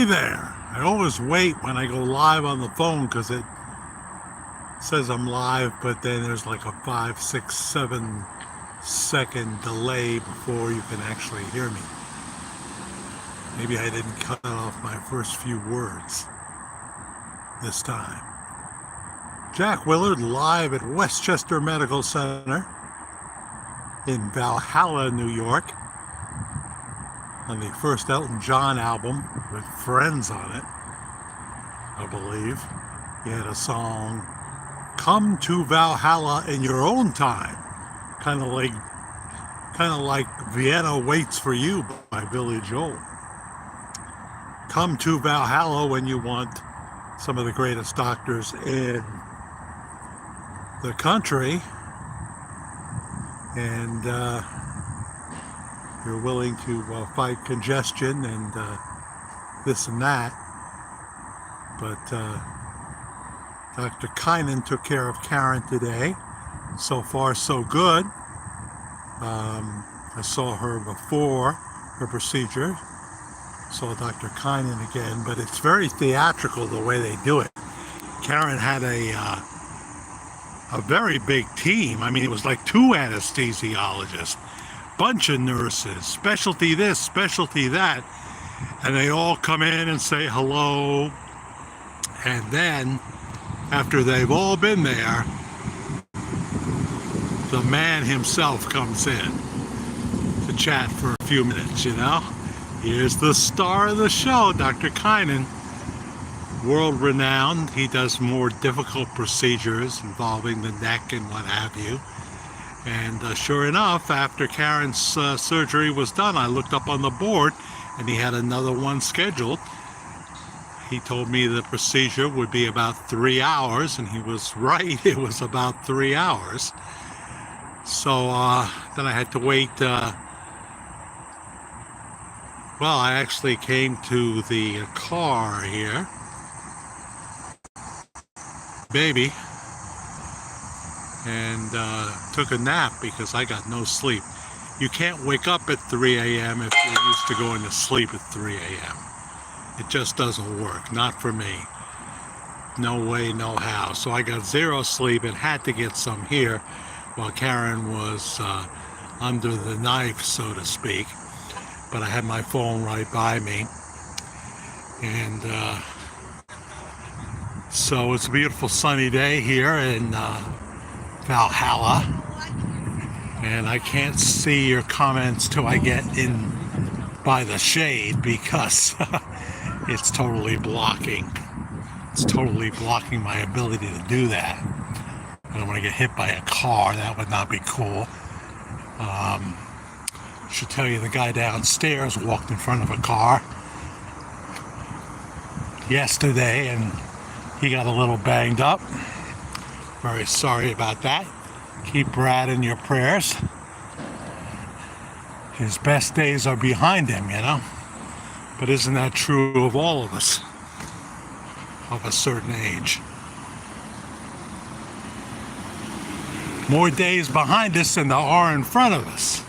there. I always wait when I go live on the phone because it says I'm live, but then there's like a 5, 6, 7 second delay before you can actually hear me. Maybe I didn't cut off my first few words this time. Jack Willard live at Westchester Medical Center in Valhalla, New York, on the first Elton John album with Friends on it, I believe. He had a song, Come to Valhalla in Your Own Time, kind of like Vienna Waits for You by Billy Joel. Come to Valhalla when you want some of the greatest doctors in the country, and you're willing to fight congestion and this and that. But Dr. Kynan took care of Karen today. So far, so good. I saw her before her procedure. Saw Dr. Kynan again, but it's very theatrical the way they do it. Karen had a very big team. I mean, it was like 2 anesthesiologists, bunch of nurses, specialty this, specialty that, and they all come in and say hello. And then, after they've all been there, the man himself comes in to chat for a few minutes, you know? Here's the star of the show, Dr. Kynan, world-renowned. He does more difficult procedures involving the neck and what have you. And sure enough, after Karen's surgery was done, I looked up on the board and he had another one scheduled. He told me the procedure would be about 3 hours, and he was right. It was about 3 hours. So then I had to wait. Well, I actually came to the car here, baby, and took a nap because I got no sleep. You can't wake up at 3 a.m. if you're used to going to sleep at 3 a.m. It just doesn't work, not for me. No way, no how. So I got 0 sleep and had to get some here while Karen was under the knife, so to speak. But I had my phone right by me. And so it's a beautiful sunny day here in Valhalla. And I can't see your comments till I get in by the shade because it's totally blocking. It's totally blocking my ability to do that. I don't want to get hit by a car. That would not be cool. Should tell you the guy downstairs walked in front of a car yesterday and he got a little banged up. Very sorry about that. Keep Brad in your prayers. His best days are behind him, you know. But isn't that true of all of us of a certain age? More days behind us than there are in front of us.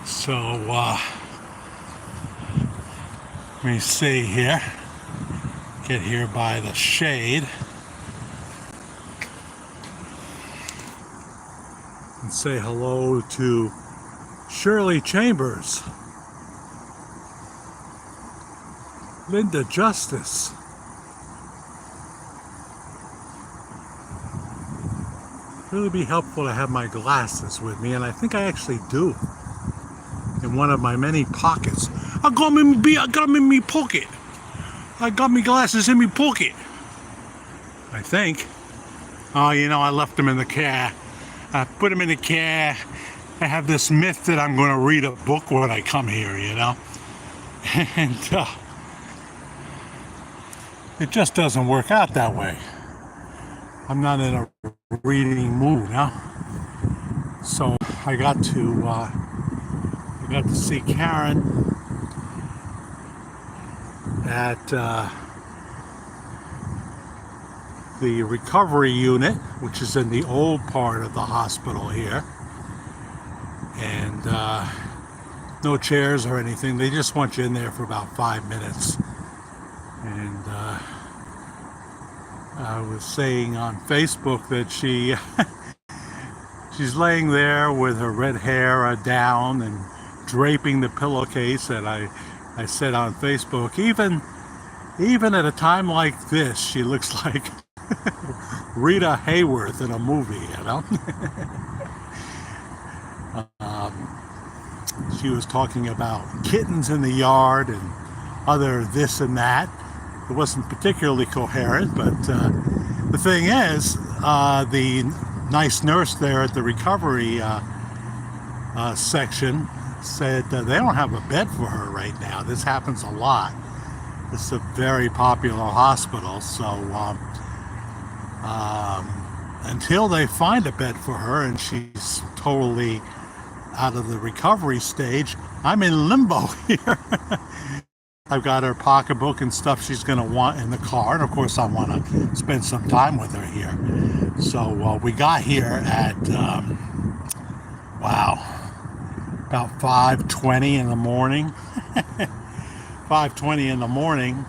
So, let me see here. Get here by the shade. And say hello to Shirley Chambers, Linda Justice, really be helpful to have my glasses with me, and I think I actually do, in one of my many pockets. I got them in my pocket. I got my glasses in my pocket, I think. Oh, you know, I left them in the car. I put them in the car. I have this myth that I'm going to read a book when I come here, you know. And it just doesn't work out that way. I'm not in a reading mood now. So I got to see Karen at the recovery unit, which is in the old part of the hospital here. And no chairs or anything. They just want you in there for about 5 minutes. And I was saying on Facebook that she's laying there with her red hair down and draping the pillowcase. And I said on Facebook, even at a time like this, she looks like Rita Hayworth in a movie, you know. She was talking about kittens in the yard and other this and that. It wasn't particularly coherent, but the thing is, the nice nurse there at the recovery section said they don't have a bed for her right now. This happens a lot. It's a very popular hospital, so until they find a bed for her and she's totally out of the recovery stage, I'm in limbo here. I've got her pocketbook and stuff she's going to want in the car, and of course I want to spend some time with her here. So we got here at wow, about 5:20 in the morning. 5:20 in the morning,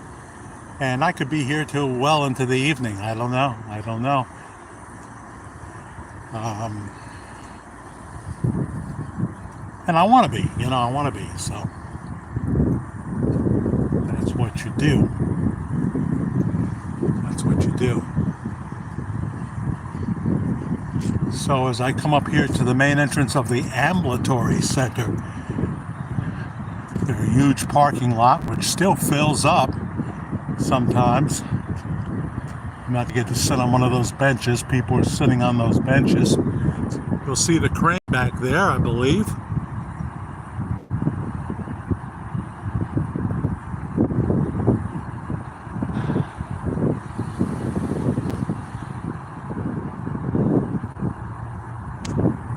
and I could be here till well into the evening. I don't know. And I want to be, I want to be. So that's what you do. That's what you do. So as I come up here to the main entrance of the ambulatory center, there's a huge parking lot which still fills up sometimes. I'm not going to get to sit on one of those benches. People are sitting on those benches. You'll see the crane back there, I believe.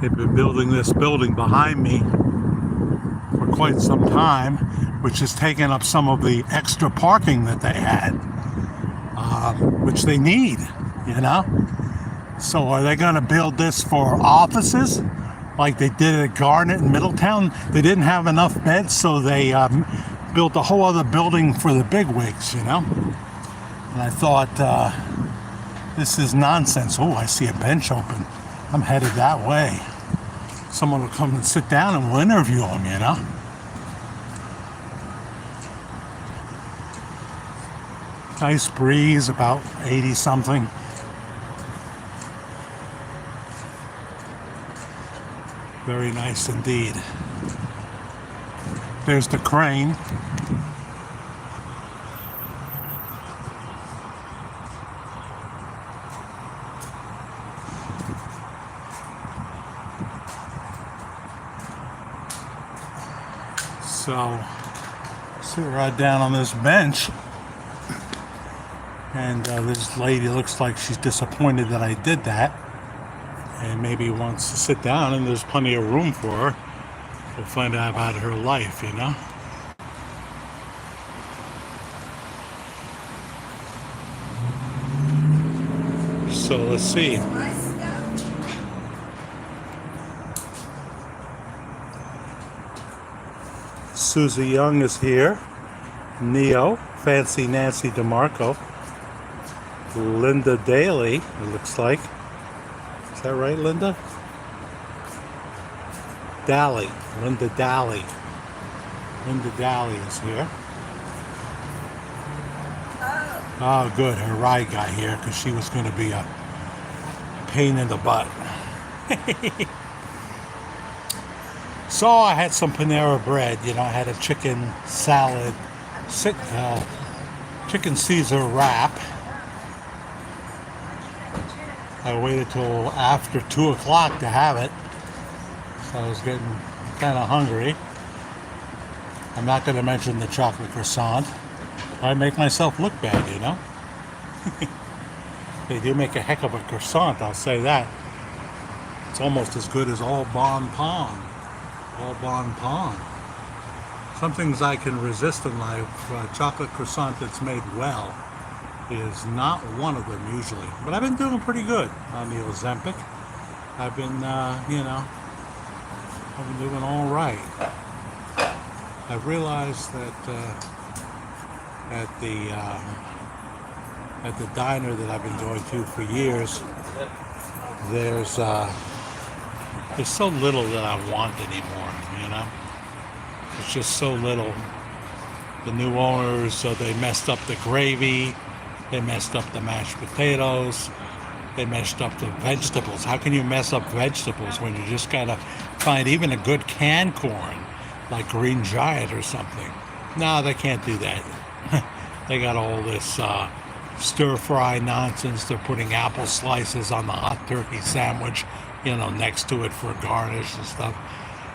They've been building this building behind me for quite some time, which has taken up some of the extra parking that they had, which they need, So are they going to build this for offices like they did at Garnet in Middletown? They didn't have enough beds, so they built a whole other building for the bigwigs, And I thought, this is nonsense. Oh, I see a bench open. I'm headed that way. Someone will come and sit down and we'll interview them, Nice breeze, about 80 something. Very nice indeed. There's the crane. So, sit right down on this bench. And this lady looks like she's disappointed that I did that. And maybe wants to sit down, and there's plenty of room for her. We'll find out about her life, So let's see. Susie Young is here. Neo, Fancy Nancy DeMarco. Linda Daly, it looks like. Is that right, Linda? Daly. Linda Daly. Linda Daly is here. Oh, good. Her ride got here because she was going to be a pain in the butt. So I had some Panera bread. I had a chicken salad, chicken Caesar wrap. I waited till after 2 o'clock to have it. So I was getting kind of hungry. I'm not going to mention the chocolate croissant. I make myself look bad, They do make a heck of a croissant, I'll say that. It's almost as good as All Bon Pon. All Bon Pon. Some things I can resist in life. Chocolate croissant that's made well is not one of them usually. But I've been doing pretty good on the Ozempic. I've been, I've been doing all right. I've realized that at the diner that I've been going to for years, there's so little that I want anymore. You know, it's just so little. The new owners, so they messed up the gravy, they messed up the mashed potatoes, they messed up the vegetables. How can you mess up vegetables when you just gotta find even a good canned corn, like Green Giant or something? No, they can't do that. They got all this stir fry nonsense. They're putting apple slices on the hot turkey sandwich, next to it for garnish and stuff.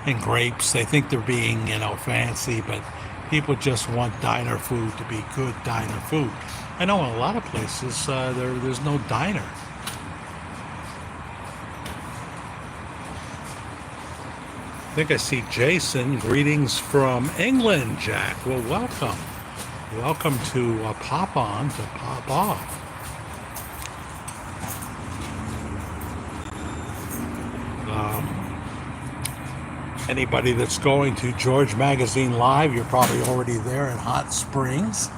And grapes. They think they're being, fancy, but people just want diner food to be good diner food. I know in a lot of places there's no diner. I think I see Jason. Greetings from England, Jack. Well, welcome. Welcome to Pop On to Pop Off. Anybody that's going to George Magazine Live, you're probably already there in Hot Springs.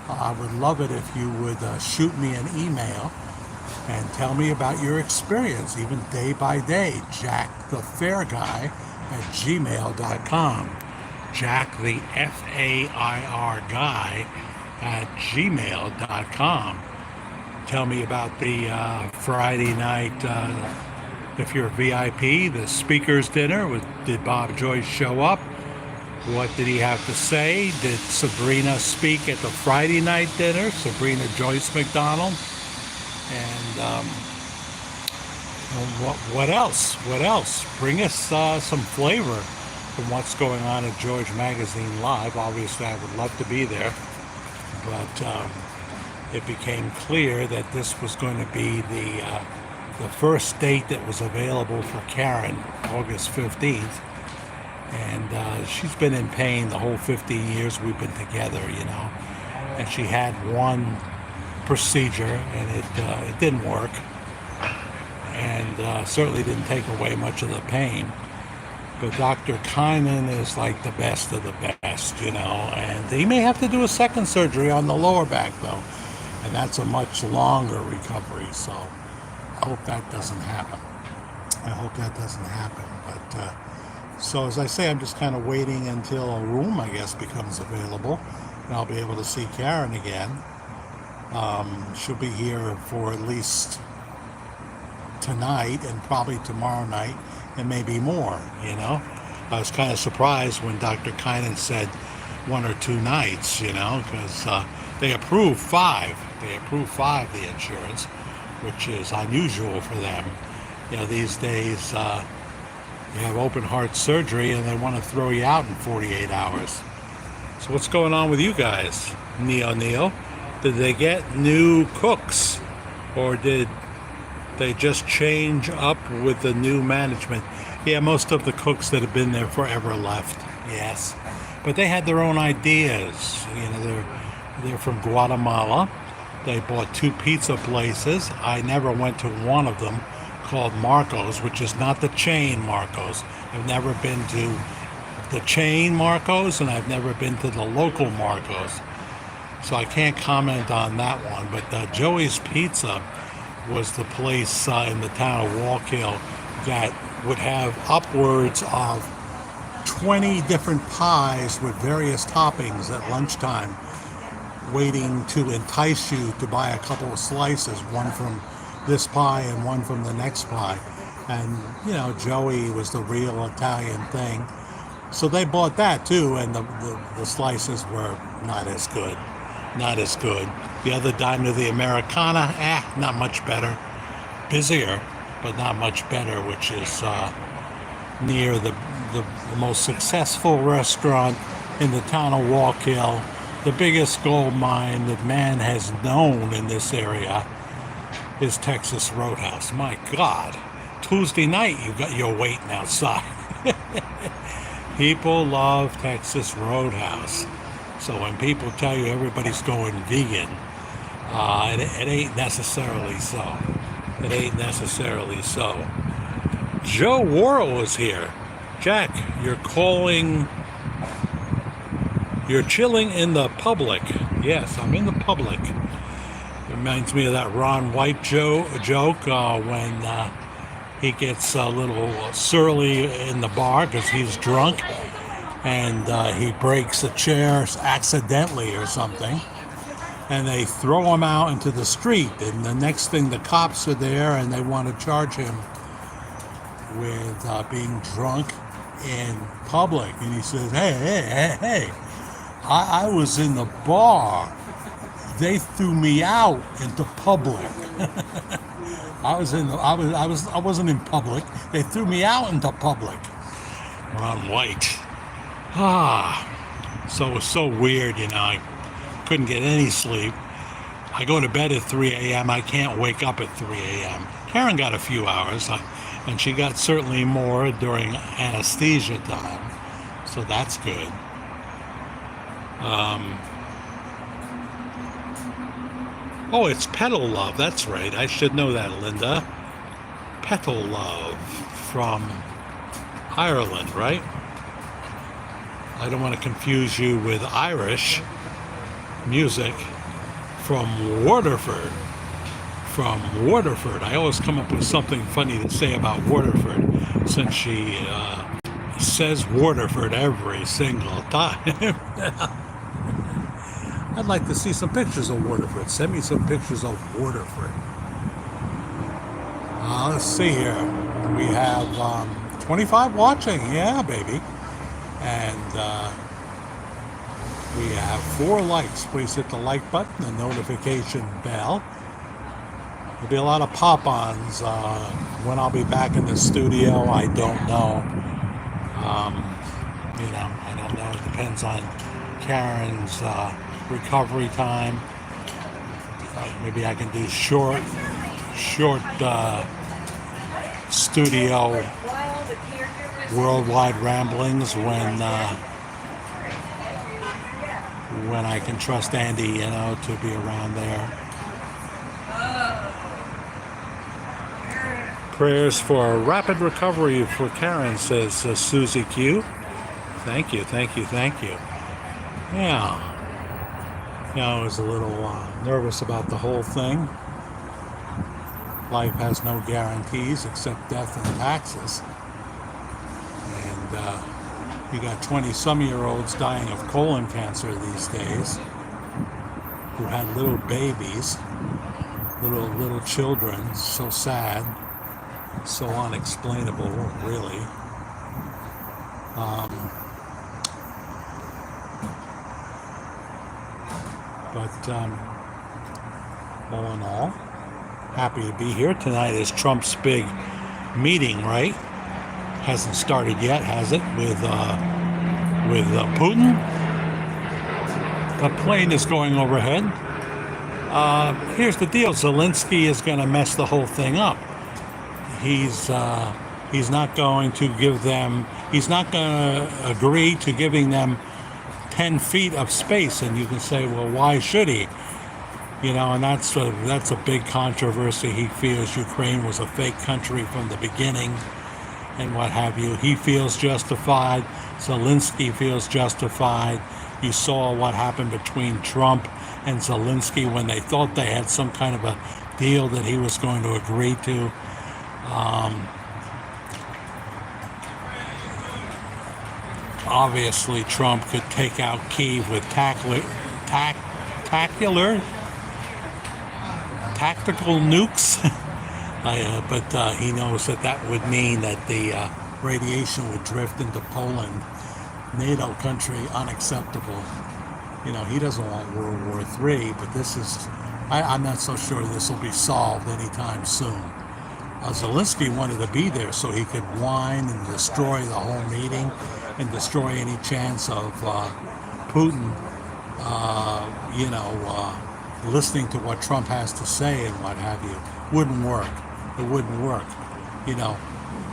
I would love it if you would shoot me an email and tell me about your experience, even day by day. Jack the Fair Guy at gmail.com. Jack the FAIR Guy at gmail.com. Tell me about the Friday night. If you're a VIP, the speaker's dinner, did Bob Joyce show up? What did he have to say? Did Sabrina speak at the Friday night dinner? Sabrina Joyce McDonald? And what else? What else? Bring us some flavor from what's going on at George Magazine Live. Obviously, I would love to be there. But it became clear that this was going to be the first date that was available for Karen, August 15th. And she's been in pain the whole 15 years we've been together, And she had one procedure, and it didn't work. And certainly didn't take away much of the pain. But Dr. Kynan is like the best of the best, And he may have to do a second surgery on the lower back, though. And that's a much longer recovery, so I hope that doesn't happen. But so as I say, I'm just kind of waiting until a room, I guess, becomes available, and I'll be able to see Karen again. She'll be here for at least tonight and probably tomorrow night, and maybe more. I was kind of surprised when Dr. Kynan said 1 or 2 nights, because they approved 5. They approved 5, the insurance, which is unusual for them. These days you have open heart surgery and they want to throw you out in 48 hours. So what's going on with you guys, Neil? Did they get new cooks, or did they just change up with the new management? Yeah, most of the cooks that have been there forever left. Yes, but they had their own ideas. They're from Guatemala. They bought 2 pizza places. I never went to one of them, called Marco's, which is not the chain Marco's. I've never been to the chain Marco's, and I've never been to the local Marco's. So I can't comment on that one. But Joey's Pizza was the place in the town of Wallkill that would have upwards of 20 different pies with various toppings at lunchtime, waiting to entice you to buy a couple of slices, one from this pie and one from the next pie. And Joey was the real Italian thing, so they bought that too, and the slices were not as good. The other diner, the Americana, not much better. Busier, but not much better, which is near the most successful restaurant in the town of Wallkill, the biggest gold mine that man has known in this area is Texas Roadhouse. My God, Tuesday night you're waiting outside. People love Texas Roadhouse. So when people tell you everybody's going vegan, it ain't necessarily so. It ain't necessarily so. Joe Worrell is here. Jack, you're calling You're chilling in the public. Yes, I'm in the public. Reminds me of that Ron White joke when he gets a little surly in the bar because he's drunk, and he breaks a chair accidentally or something, and they throw him out into the street, and the next thing the cops are there and they want to charge him with being drunk in public, and he says, hey, I was in the bar. They threw me out into public. I wasn't in public. They threw me out into public. Ron White. So it was so weird, I couldn't get any sleep. I go to bed at 3 a.m. I can't wake up at 3 a.m. Karen got a few hours, and she got certainly more during anesthesia time. So that's good. Oh, it's Petal Love. That's right. I should know that, Linda. Petal Love from Ireland, right? I don't want to confuse you with Irish music from Waterford. From Waterford. I always come up with something funny to say about Waterford, since she says Waterford every single time. I'd like to see some pictures of Waterford. Send me some pictures of Waterford. Let's see here. We have 25 watching. Yeah, baby. And we have 4 likes. Please hit the like button, the notification bell. There'll be a lot of pop-ons. When I'll be back in the studio, I don't know. I don't know. It depends on Karen's recovery time. Maybe I can do short studio worldwide ramblings when I can trust Andy, to be around there. Prayers for a rapid recovery for Karen, says Susie Q. Thank you. Yeah. I was a little nervous about the whole thing. Life has no guarantees except death and taxes. And you got 20-some-year-olds dying of colon cancer these days who had little babies, little children. So sad, so unexplainable, really. But all in all, happy to be here. Tonight is Trump's big meeting, right? Hasn't started yet, has it? With Putin. The plane is going overhead. Here's the deal: Zelensky is going to mess the whole thing up. He's not going to give them. He's not going to agree to giving them 10 feet of space, and you can say, well, why should he? And that's a big controversy. He feels Ukraine was a fake country from the beginning, and what have you. He feels justified. Zelensky feels justified. You saw what happened between Trump and Zelensky when they thought they had some kind of a deal that he was going to agree to. Obviously, Trump could take out Kyiv with tactical nukes, but he knows that would mean that the radiation would drift into Poland, NATO country, unacceptable. He doesn't want World War III, but I'm not so sure this will be solved anytime soon. Zelensky wanted to be there so he could whine and destroy the whole meeting and destroy any chance of Putin, listening to what Trump has to say and what have you. Wouldn't work. It wouldn't work.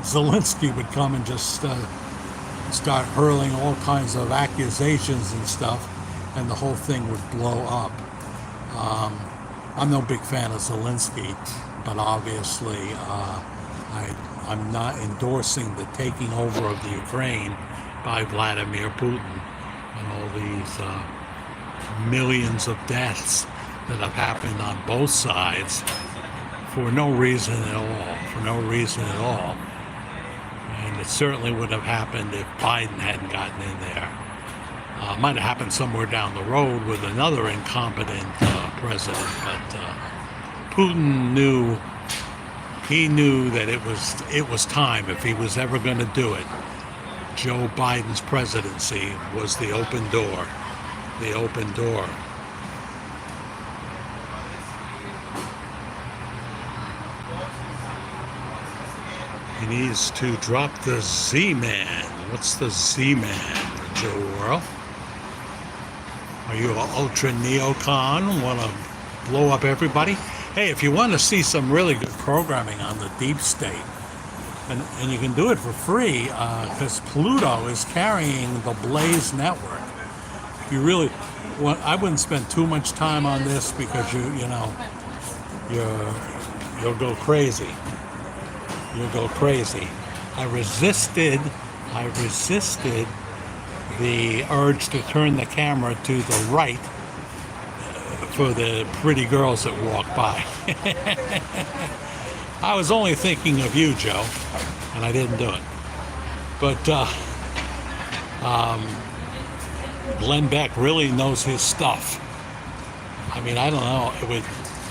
Zelensky would come and just start hurling all kinds of accusations and stuff, and the whole thing would blow up. I'm no big fan of Zelensky, but obviously I'm not endorsing the taking over of the Ukraine by Vladimir Putin. and all these millions of deaths that have happened on both sides for no reason at all, And it certainly would have happened if Biden hadn't gotten in there. Might have happened somewhere down the road with another incompetent president, but Putin knew that it was time. If he was ever going to do it, Joe Biden's presidency was the open door. The open door. He needs to drop the Z-Man. What's the Z-Man, Joe World? Are you an ultra neocon? Want to blow up everybody? Hey, if you want to see some really good programming on the deep state, and you can do it for free, because Pluto is carrying the Blaze network. If you really want, I wouldn't spend too much time on this because you'll go crazy. You'll go crazy. I resisted the urge to turn the camera to the right for the pretty girls that walk by. I was only thinking of you, Joe, and I didn't do it. But Glenn Beck really knows his stuff. I mean, I don't know.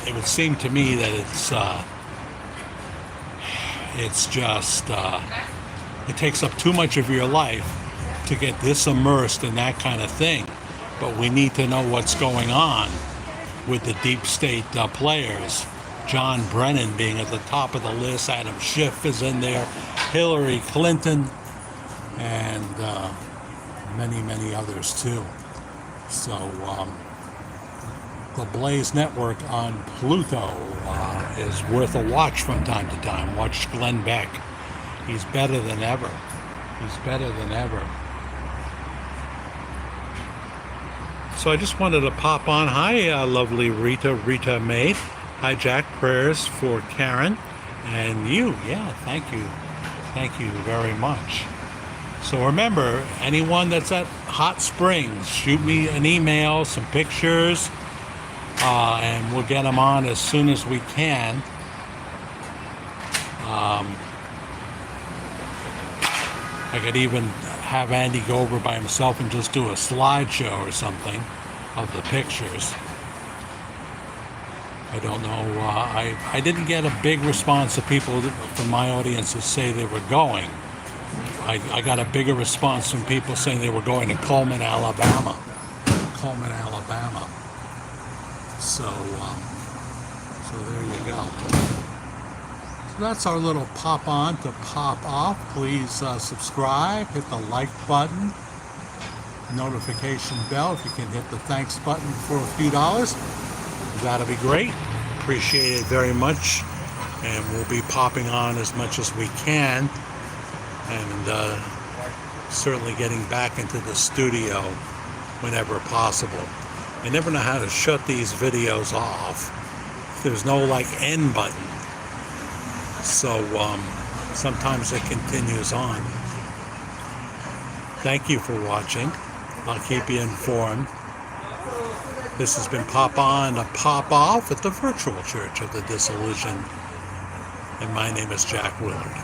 It would seem to me that it's just it takes up too much of your life to get this immersed in that kind of thing. But we need to know what's going on with the deep state players. John Brennan being at the top of the list, Adam Schiff is in there, Hillary Clinton, and many, many others too. So the Blaze Network on Pluto is worth a watch from time to time. Watch Glenn Beck. He's better than ever. He's better than ever. So I just wanted to pop on. Hi, lovely Rita Maid. Hi, Jack. Prayers for Karen and you. Yeah, thank you. Thank you very much. So remember, anyone that's at Hot Springs, shoot me an email, some pictures, and we'll get them on as soon as we can. I could even have Andy go over by himself and just do a slideshow or something of the pictures. I don't know. I didn't get a big response of people from my audience to say they were going. I got a bigger response from people saying they were going to Coleman, Alabama. Coleman, Alabama. So there you go. So that's our little pop on to pop off. Please subscribe, hit the like button, notification bell. If you can hit the thanks button for a few dollars, that'll be great. Appreciate it very much. And we'll be popping on as much as we can. And certainly getting back into the studio whenever possible. I never know how to shut these videos off. There's no end button. So sometimes it continues on. Thank you for watching. I'll keep you informed. This has been Pop On to Pop Off at the Virtual Church of the Disillusioned. And my name is Jack Willard.